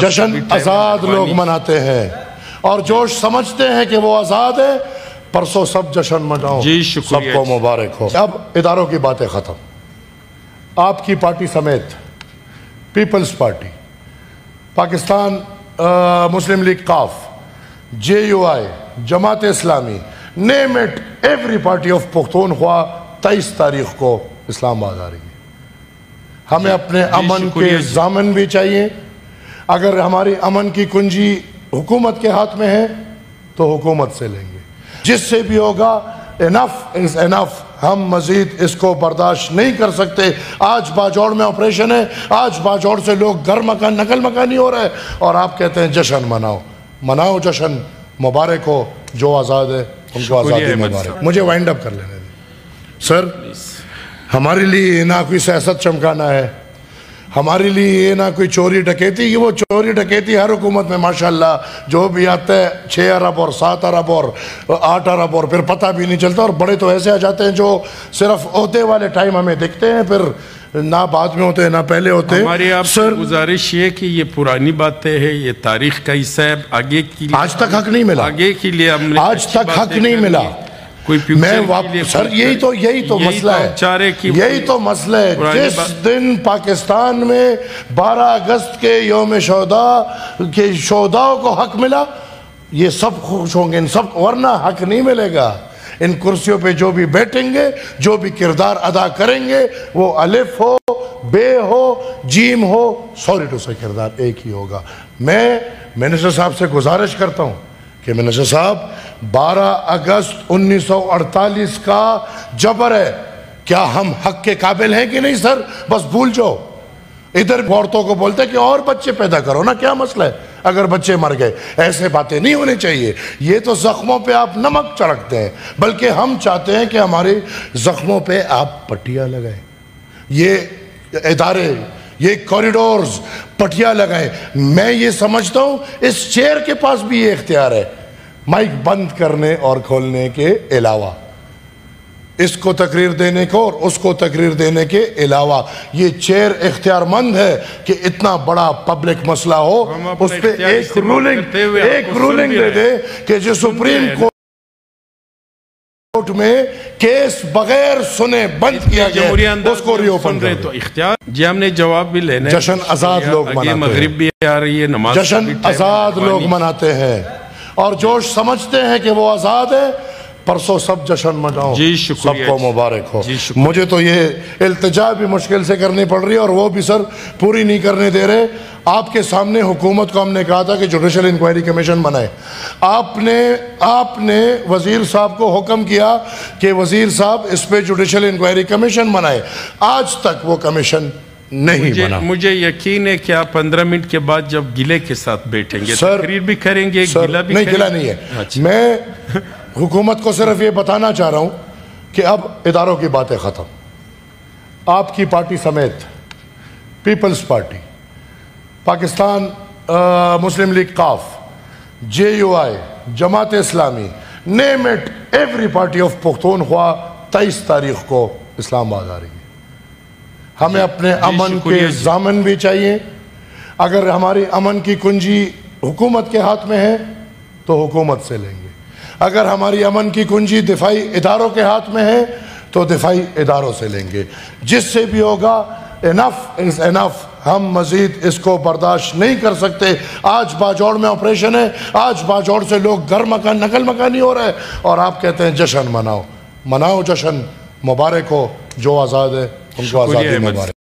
جشن آزاد لوگ مناتے ہیں اور جوش سمجھتے ہیں کہ وہ آزاد ہے. پرسوں سب جشن مناؤ, سب کو مبارک ہو. اب اداروں کی باتیں ختم. آپ کی پارٹی سمیت پیپلز پارٹی, پاکستان مسلم لیگ قاف, JUI, Jamaat Islami, name it, every party of Pakhtunkhwa 23 تاریخ کو اسلام آباد آ رہی ہے. ہمیں اپنے امن کے ضامن بھی چاہیے. اگر ہماری امن کی کنجی حکومت کے ہاتھ میں ہے تو حکومت سے لیں گے. جس سے بھی ہوگا, انف از انف. ہم مزید اس کو برداشت نہیں کر سکتے. آج باجوڑ میں آپریشن ہے, آج باجوڑ سے لوگ گھر مکان نقل مکانی ہو رہا ہے اور آپ کہتے ہیں جشن مناؤ. مناؤ جشن, مبارک ہو. جو آزاد ہے ان کو آزادی مبارک. مجھے وائنڈ اپ کر لینے دیں سر. ہمارے لیے نہ کوئی سیاست چمکانا ہے, ہمارے لیے یہ نہ کوئی چوری ڈکیتی. یہ وہ چوری ڈکیتی ہر حکومت میں ماشاءاللہ جو بھی آتا ہے 6 ارب اور 7 ارب اور 8 ارب اور پھر پتہ بھی نہیں چلتا. اور بڑے تو ایسے آ جاتے ہیں جو صرف عہدے والے ٹائم ہمیں دکھتے ہیں, پھر نہ بعد میں ہوتے ہیں نہ پہلے ہوتے ہیں. ہماری آپ سے گزارش یہ کہ یہ پرانی باتیں ہیں, یہ تاریخ کا حصہ ہے. آگے کی آج تک حق نہیں ملا, آگے کے لیے ہم نے آج تک حق نہیں ملا. میں سر یہی تو مسئلہ ہے, یہی تو مسئلہ ہے. جس دن پاکستان میں 12 اگست کے یوم شہداء کے شہداؤں کو حق ملا, یہ سب خوش ہوں گے, ان سب, ورنہ حق نہیں ملے گا. ان کرسیوں پہ جو بھی بیٹھیں گے, جو بھی کردار ادا کریں گے, وہ الف ہو, بے ہو, جیم ہو, سوری ٹو سے کردار ایک ہی ہوگا. میں منسٹر صاحب سے گزارش کرتا ہوں کہ منسٹر صاحب 12 اگست 1948 کا جبر ہے, کیا ہم حق کے قابل ہیں کہ نہیں سر؟ بس بھول جاؤ. ادھر عورتوں کو بولتے کہ اور بچے پیدا کرو نا, کیا مسئلہ ہے اگر بچے مر گئے؟ ایسے باتیں نہیں ہونی چاہیے. یہ تو زخموں پہ آپ نمک چھڑکتے ہیں, بلکہ ہم چاہتے ہیں کہ ہمارے زخموں پہ آپ پٹیاں لگائیں, یہ ادارے, یہ کوریڈورز پٹیاں لگائیں. میں یہ سمجھتا ہوں اس چیئر کے پاس بھی یہ اختیار ہے, مائک بند کرنے اور کھولنے کے علاوہ, اس کو تقریر دینے کو اور اس کو تقریر دینے کے علاوہ. یہ چیئر اختیار مند ہے کہ اتنا بڑا پبلک مسئلہ ہو اس پہ ایک رولنگ دے دے کہ جو سپریم کورٹ میں کیس بغیر سنے بند کیا گیا اس کو ری اوپن کر دے. جی ہم نے جواب بھی لینا ہے. جشن آزاد لوگ مناتے ہیں, مغرب بھی آ رہی ہے, نماز جشن آزاد لوگ مناتے ہیں اور جوش سمجھتے ہیں کہ وہ آزاد ہے. پرسوں سب جشن مناؤ, سب کو مبارک ہو. مجھے تو یہ التجا بھی مشکل سے کرنی پڑ رہی ہے اور وہ بھی سر پوری نہیں کرنے دے رہے. آپ کے سامنے حکومت کو ہم نے کہا تھا کہ جوڈیشل انکوائری کمیشن بنائے. آپ نے وزیر صاحب کو حکم کیا کہ وزیر صاحب اس پہ جوڈیشل انکوائری کمیشن بنائے. آج تک وہ کمیشن نہیں بنا. مجھے یقین ہے کہ آپ 15 منٹ کے بعد جب گلے کے ساتھ بیٹھیں گے, تقریر بھی کریں گے, گلہ بھی کریں گے. نہیں, گلہ نہیں ہے. میں حکومت کو صرف یہ بتانا چاہ رہا ہوں کہ اب اداروں کی باتیں ختم. آپ کی پارٹی سمیت پیپلز پارٹی, پاکستان مسلم لیگ قاف, JUI, Jamaat Islami, name it, every party of Pakhtunkhwa 23 تاریخ کو اسلام آباد آ رہی ہے. ہمیں اپنے امن کے ضامن بھی چاہیے. اگر ہماری امن کی کنجی حکومت کے ہاتھ میں ہے تو حکومت سے لیں گے. اگر ہماری امن کی کنجی دفاعی اداروں کے ہاتھ میں ہے تو دفاعی اداروں سے لیں گے. جس سے بھی ہوگا, انف از انف. ہم مزید اس کو برداشت نہیں کر سکتے. آج باجوڑ میں آپریشن ہے, آج باجوڑ سے لوگ گھر مکان نقل مکانی ہو رہا ہے اور آپ کہتے ہیں جشن مناؤ. مناؤ جشن, مبارک ہو. جو آزاد ہے ان کو آزادی مبارک.